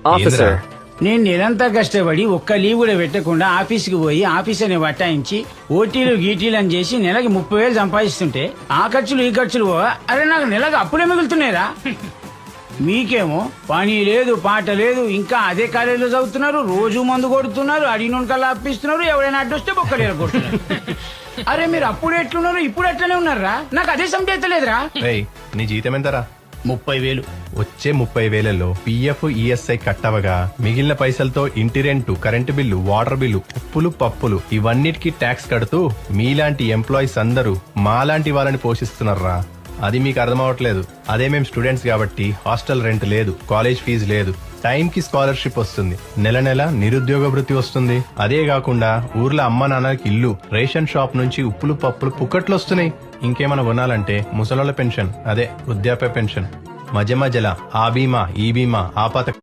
Officer. నేను నెలంతా కష్టపడి ఒక్క లీవ్ కూడా పెట్టకుండా ఆఫీస్కి పోయి ఆఫీసర్ని వటాయించి ఓటీలు గీటీలు అని చేసి నెలకి 30,000 సంపాదిస్తుంటే ఆ ఖర్చులు ఈ ఖర్చులు అరే నాకు నెలకు అప్పుడే మిగులుతున్నాయిరా. మీకేమో పని లేదు పాట లేదు, ఇంకా అదే కాలేజీలో చదువుతున్నారు, రోజు మందు కొడుతున్నారు, అడిగిన కల్లా అప్పిస్తున్నారు, ఎవరైనా అడ్డొస్తే బొక్కలేరు కొడుతున్నారు. అరే మీరు అప్పుడు ఎట్లున్నారు ఇప్పుడు ఎట్లనే ఉన్నారా? నాకు అదే సంజేతలేదురా. నీ జీతం ఎంతరా? 30,000. వచ్చే 30,000లో పిఎఫ్ ఈఎస్ఐ కట్టవగా మిగిలిన పైసలతో ఇంటి rent, current bill, water bill, ఉప్పులు పప్పులు ఇవన్నిటికీ ట్యాక్స్ కడుతూ మీలాంటి ఎంప్లాయీస్ అందరూ మాలాంటి వాళ్ళని పోషిస్తున్నారా. అది మీకు అర్థం అవ్వట్లేదు. అదే మేము స్టూడెంట్స్ కాబట్టి హాస్టల్ రెంట్ లేదు, కాలేజ్ ఫీజు లేదు, టైంకి స్కాలర్షిప్ వస్తుంది, నెల నెల నిరుద్యోగ భృతి వస్తుంది. అదే కాకుండా ఊర్లో అమ్మ నాన్నకి ఇల్లు, రేషన్ షాప్ నుంచి ఉప్పులు పప్పులు పుక్కట్లు వస్తున్నాయి. ఇంకేమైనా కొనాలంటే ముసలోళ్ళ పెన్షన్, అదే వృద్ధాప్య పెన్షన్, మధ్య మధ్యలో ఆ బీమా ఈ బీమా ఆ పథకం